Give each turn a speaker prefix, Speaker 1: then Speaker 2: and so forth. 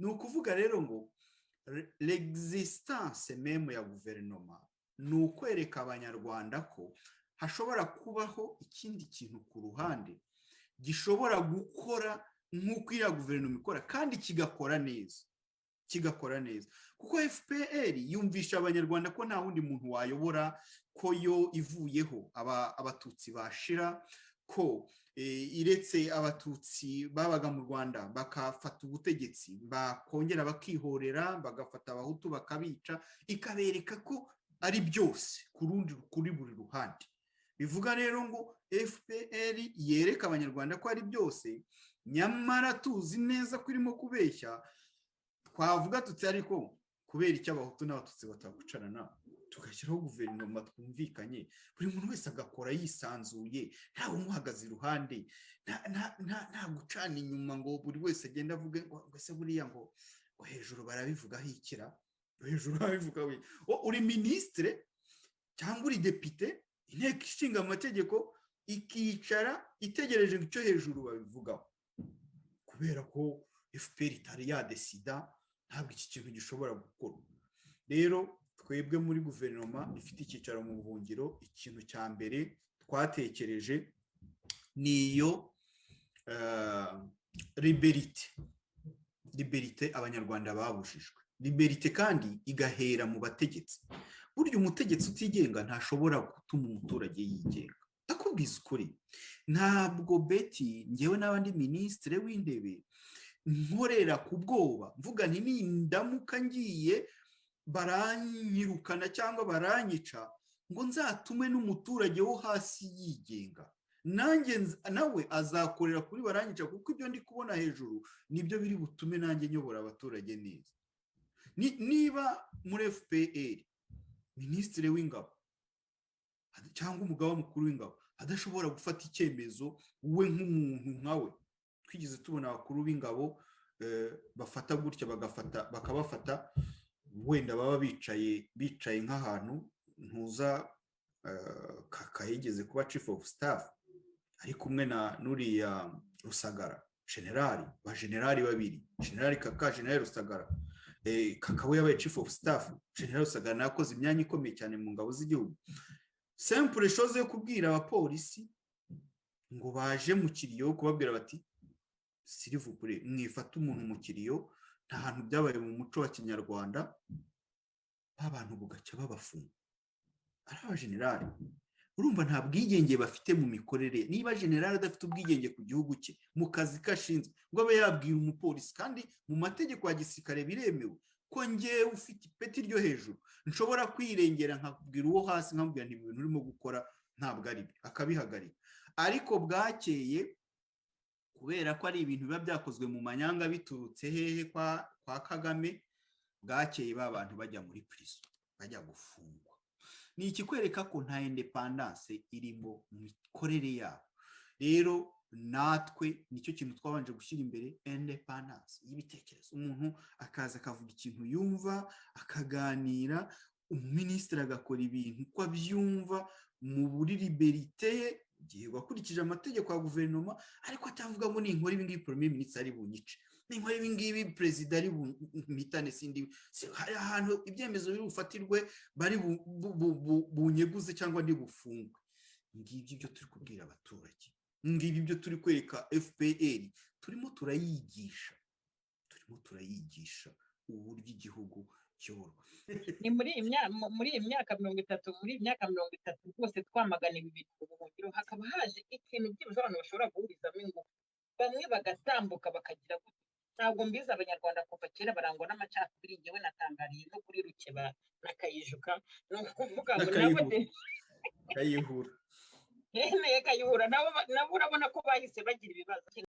Speaker 1: ni ukuvuga rero ngo l'existence même ya guverinoma ni ukwereka abanyarwanda ko hashobora kubaho ikindi kintu ku ruhande gishobora gukora nk'uko iriya guverinoma ikora kandi kigakora neza kuko FPR yumvisha abanyarwanda ko nta wundi muntu wayobora, ko yo ivuyeho abatutsi bashira, ko iretse abatutsi babaga mu Rwanda bakafata ubutegetsi bakongera bakihorera bagafata abahutu bakabica, ikabereka ko ari byose kuri buri ruhande. Bivuga rero ngo FPR yereka abanyarwanda ko ari byose, nyamara tuzi neza ko irimo kubeshya. Twavuga tuti ariko kubera icyo abahutu n'abatutsi batagucarana tugashyiraho guverinoma twumvikanye, buri muntu wese agakora yisanzuye, ntawe umuhagaze iruhande, nta gucana inyuma ngo buri wese agenda avuge ngo ese buriya ngo hejuru barabivugaho ikira, hejuru barabivuga we uri ministre cyangwa uri depite, inteko ishinga amategeko ikicara itegereje icyo hejuru babivugaho, kubera ko FPR itari yadesida ntabwo iki kintu gishobora gukorwa. Rero twebwe muri guverinoma ifite icyicaro mu buhungiro, ikintu cya mbere twatekereje niyo liberite abanyarwanda babujijwe, liberite kandi igahera mu bategetsi. Burya umutegetsi utigenga ntashobora gutuma umuturage yigenga. Akubwiza ukuri, ntabwo Betty ngewe n'abandi ministre w'intebe nkorera ku bwoba mvuga nti nindamuka ngiye baranyirukana cyangwa baranyica ngo nzatume n'umuturage wo hasi yigenga, nanjye nawe azakorera kuri baranyica, kuko ibyo ndi kubona hejuru nibyo biri butume nanjye nyobora abaturage neza. Niba muri FPR ministre w'ingabo cyangwa umugaba mukuru w'ingabo adashobora gufata icyemezo we nk'umuntu nkawe, twigeze tubona abakuru b'ingabo bafata gutya bakabafata wenda baba bicaye nk'ahantu ntuza kakayigeze kuba chief of staff ari kumwe na nuriya Rusagara generali babiri, generali Kaka, generali Rusagara. Kaka we yabaye chief of staff, generali Rusagara nakoze imyanya ikomeye cyane mu ngabo z'igihugu. Simple chose yo kubwira abapolisi ngo baje mu kiriyo kubabwira bati s'il vous plaît mwifata umuntu mu kiriyo, nta hantu byabaye mu muco wa Kinyarwanda, abantu bugacya babafunga. Ari abajenerali urumva nta bwigenge bafite mu mikorere. Niba generali adafite ubwigenge ku gihugu cye mu kazi kashinzwe ngo abe yabwira umupolisi, kandi mu mategeko ya gisirikare biremewe ko ngewe ufite ipeti ryo hejuru nshobora kwirengera nkabwira uwo hasi nkamubwira nti ibintu urimo gukora ntabwo ari byo, akabihagarika. Ariko bwakeye kubera ko ari ibintu biba byakozwe mu manyanga biturutse hehe kwa Kagame, bwakeye abantu bajya muri prison, bajya gufungwa. Ni ikikwereka ko nta independence irimo mu mikorere yabo. Rero natwe nicyo kintu twabanje gushyira imbere, independence y'ibitekerezo. Umuntu akaza akavuga ikintu yumva, akaganira, umuministre agakora ibintu uko abyumva mu buri liberite igihe wakurikije amategeko ya guverinoma, ariko atavuga ngo ninkora ibi ngibi premier ministre ari bunyice, ninkora ibi ngibi president ari bumitane, sindi hari ahantu ibyemezo biri bufatirwe bari bunyeguze cyangwa ndi bufungwe. Ngibyo byo turi kubwira abaturage, ngibyo byo turi kwereka FPR, turimo turayigisha uburyo igihugu cyorwa.
Speaker 2: Ni muri iyi myaka 30 rwose twamagana ibi bintu mu buhungiro, hakaba haje ikintu by'ibyo abantu bashobora guhurizamo ingufu, bamwe bagatambuka bakagira gute. Ntabwo mbizi abanyarwanda kuva kera barangwa n'amacakubiri, ngewe natangariye no kuri Rukeba na Kayijuka, ni ukuvuga ngo nabo
Speaker 1: Kayihura
Speaker 2: nabo urabona ko bahise bagira ibibazo.